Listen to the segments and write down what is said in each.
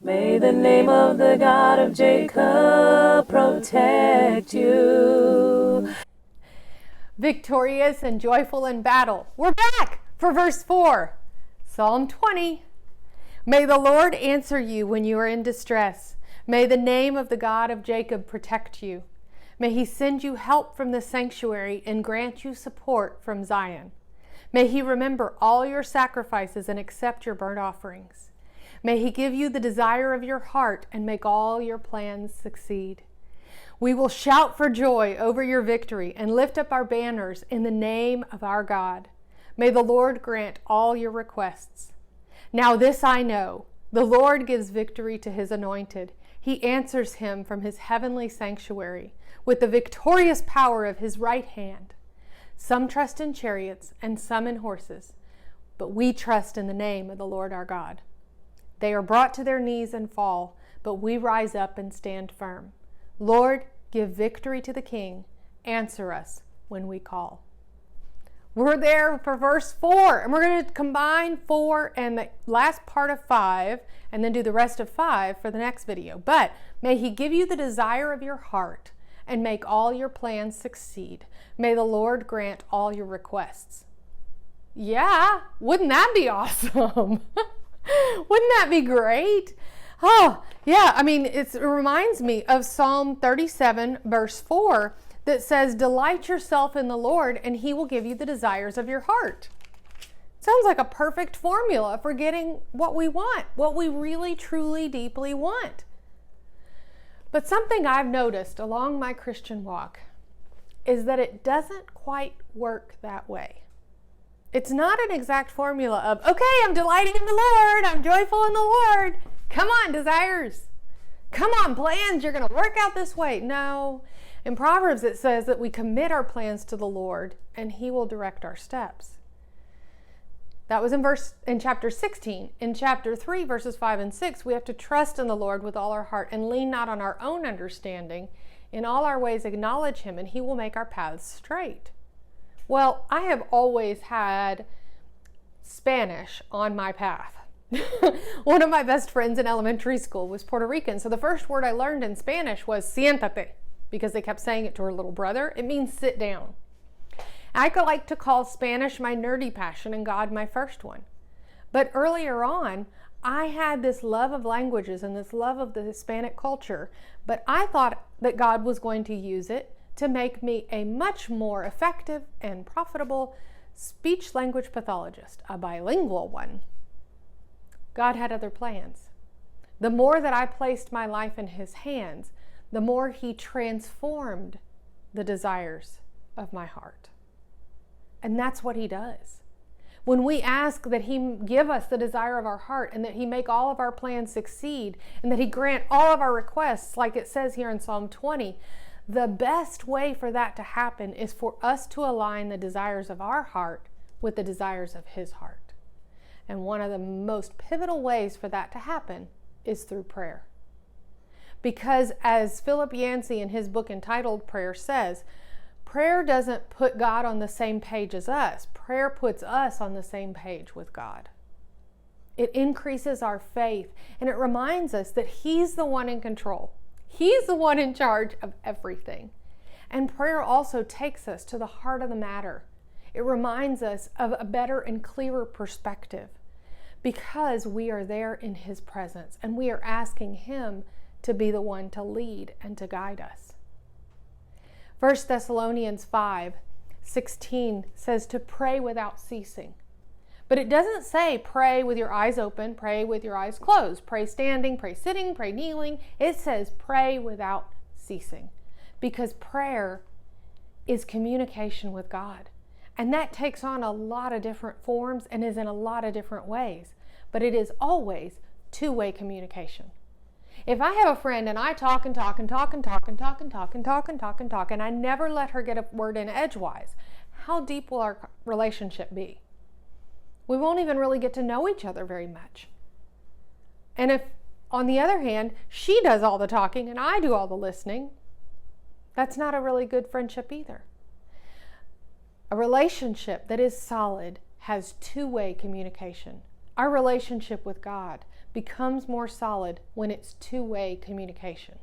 May the name of the God of Jacob protect you. Victorious and joyful in battle. We're back for verse 4. Psalm 20. May the Lord answer you when you are in distress. May the name of the God of Jacob protect you. May he send you help from the sanctuary and grant you support from Zion. May he remember all your sacrifices and accept your burnt offerings. May he give you the desire of your heart and make all your plans succeed. We will shout for joy over your victory and lift up our banners in the name of our God. May the Lord grant all your requests. Now this I know, the Lord gives victory to his anointed. He answers him from his heavenly sanctuary with the victorious power of his right hand. Some trust in chariots and some in horses, but we trust in the name of the Lord our God. They are brought to their knees and fall, but we rise up and stand firm. Lord, give victory to the King. Answer us when we call. We're there for verse 4, and we're going to combine 4 and the last part of 5, and then do the rest of 5 for the next video. But may he give you the desire of your heart and make all your plans succeed. May the Lord grant all your requests. Yeah, wouldn't that be awesome? Wouldn't that be great? Oh, yeah. I mean, it reminds me of Psalm 37, verse 4, that says, delight yourself in the Lord, and he will give you the desires of your heart. Sounds like a perfect formula for getting what we want, what we really, truly, deeply want. But something I've noticed along my Christian walk is that it doesn't quite work that way. It's not an exact formula of, okay, I'm delighting in the Lord, I'm joyful in the Lord. Come on, desires. Come on, plans, you're going to work out this way. No. In Proverbs, it says that we commit our plans to the Lord and he will direct our steps. That was in chapter 16. In chapter 3, verses 5 and 6, we have to trust in the Lord with all our heart and lean not on our own understanding. In all our ways acknowledge him and he will make our paths straight. Well, I have always had Spanish on my path. One of my best friends in elementary school was Puerto Rican, so the first word I learned in Spanish was siéntate, because they kept saying it to her little brother. It means sit down. I could like to call Spanish my nerdy passion and God my first one. But earlier on, I had this love of languages and this love of the Hispanic culture, but I thought that God was going to use it to make me a much more effective and profitable speech-language pathologist, a bilingual one. God had other plans. The more that I placed my life in his hands, the more he transformed the desires of my heart. And that's what he does. When we ask that he give us the desire of our heart and that he make all of our plans succeed and that he grant all of our requests, like it says here in Psalm 20, the best way for that to happen is for us to align the desires of our heart with the desires of his heart. And one of the most pivotal ways for that to happen is through prayer. Because as Philip Yancey in his book entitled Prayer says, prayer doesn't put God on the same page as us. Prayer puts us on the same page with God. It increases our faith and it reminds us that he's the one in control. He's the one in charge of everything. And prayer also takes us to the heart of the matter. It reminds us of a better and clearer perspective because we are there in his presence and we are asking him to be the one to lead and to guide us. 1 Thessalonians 5:16 says to pray without ceasing. But it doesn't say pray with your eyes open, pray with your eyes closed, pray standing, pray sitting, pray kneeling. It says pray without ceasing because prayer is communication with God. And that takes on a lot of different forms and is in a lot of different ways. But it is always two-way communication. If I have a friend and I talk and talk and talk and talk and talk and talk and talk and talk and talk and I never let her get a word in edgewise, how deep will our relationship be? We won't even really get to know each other very much. And if, on the other hand, she does all the talking and I do all the listening, that's not a really good friendship either. A relationship that is solid has two-way communication. Our relationship with God becomes more solid when it's two-way communication.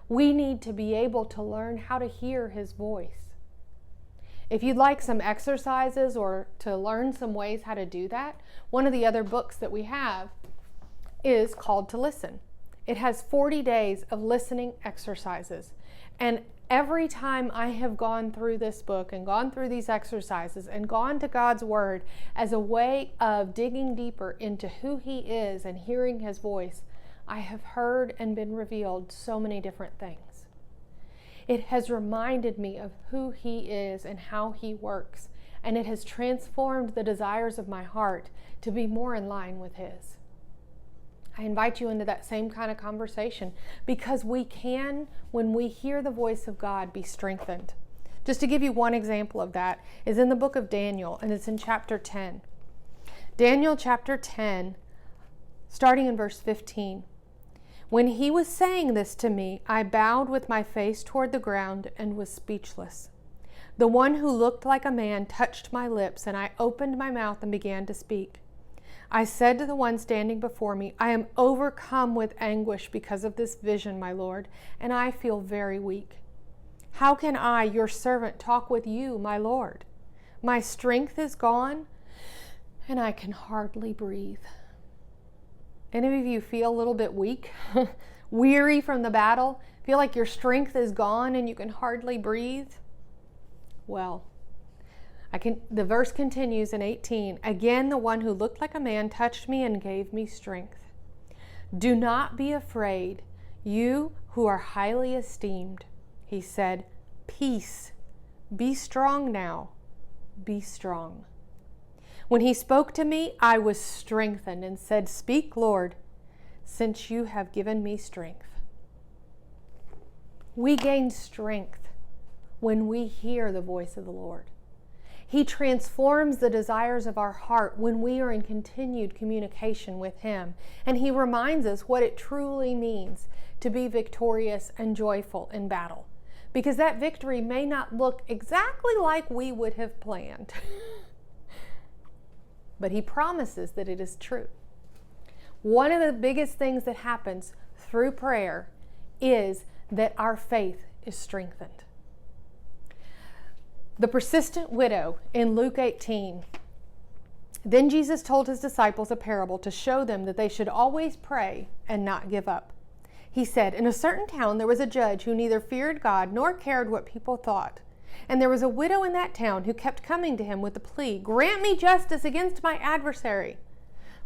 We need to be able to learn how to hear his voice. If you'd like some exercises or to learn some ways how to do that, one of the other books that we have is called To Listen. It has 40 days of listening exercises. And every time I have gone through this book and gone through these exercises and gone to God's Word as a way of digging deeper into who he is and hearing his voice, I have heard and been revealed so many different things. It has reminded me of who he is and how he works, and it has transformed the desires of my heart to be more in line with his. I invite you into that same kind of conversation because we can, when we hear the voice of God, be strengthened. Just to give you one example of that is in the book of Daniel, and it's in chapter 10. Daniel chapter 10, starting in verse 15. When he was saying this to me, I bowed with my face toward the ground and was speechless. The one who looked like a man touched my lips, and I opened my mouth and began to speak. I said to the one standing before me, I am overcome with anguish because of this vision, my Lord, and I feel very weak. How can I, your servant, talk with you, my Lord? My strength is gone, and I can hardly breathe. Any of you feel a little bit weak, weary from the battle? Feel like your strength is gone and you can hardly breathe? Well, the verse continues in 18. Again, the one who looked like a man touched me and gave me strength. Do not be afraid, you who are highly esteemed. He said, peace, be strong now, be strong. When he spoke to me, I was strengthened and said, speak, Lord, since you have given me strength. We gain strength when we hear the voice of the Lord. He transforms the desires of our heart when we are in continued communication with him. And he reminds us what it truly means to be victorious and joyful in battle. Because that victory may not look exactly like we would have planned. But he promises that it is true. One of the biggest things that happens through prayer is that our faith is strengthened. The persistent widow in Luke 18. Then Jesus told his disciples a parable to show them that they should always pray and not give up. He said, in a certain town there was a judge who neither feared God nor cared what people thought. And there was a widow in that town who kept coming to him with the plea, grant me justice against my adversary.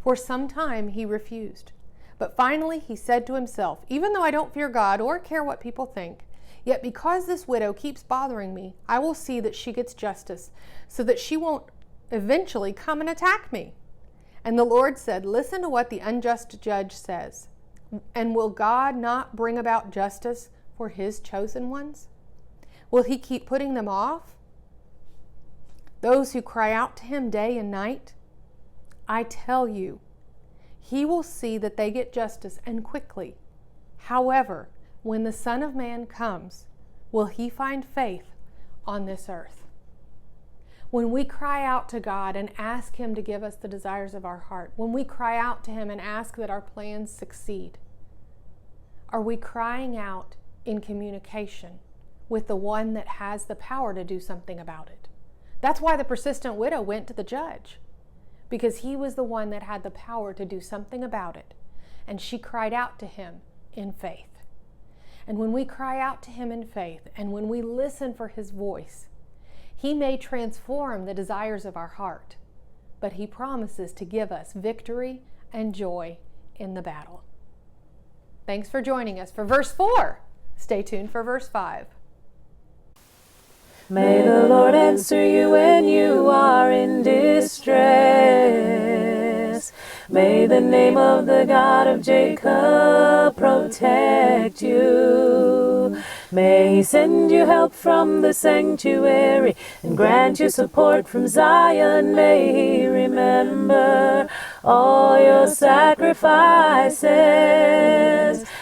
For some time he refused. But finally he said to himself, even though I don't fear God or care what people think, yet because this widow keeps bothering me, I will see that she gets justice, so that she won't eventually come and attack me. And the Lord said, listen to what the unjust judge says. And will God not bring about justice for his chosen ones? Will he keep putting them off? Those who cry out to him day and night? I tell you, he will see that they get justice, and quickly. However, when the Son of Man comes, will he find faith on this earth? When we cry out to God and ask him to give us the desires of our heart, when we cry out to him and ask that our plans succeed, are we crying out in communication with the one that has the power to do something about it? That's why the persistent widow went to the judge, because he was the one that had the power to do something about it. And she cried out to him in faith. And when we cry out to him in faith, and when we listen for his voice, he may transform the desires of our heart, but he promises to give us victory and joy in the battle. Thanks for joining us for verse 4. Stay tuned for verse 5. May the Lord answer you when you are in distress. May the name of the God of Jacob protect you. May he send you help from the sanctuary and grant you support from Zion. May he remember all your sacrifices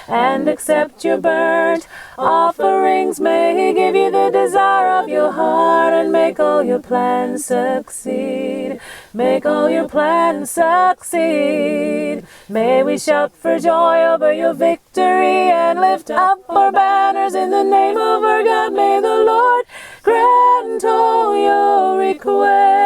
and accept your burnt offerings. May he give you the desire of your heart and make all your plans succeed. make all your plans succeed. May we shout for joy over your victory and lift up our banners in the name of our God. May the Lord grant all your requests.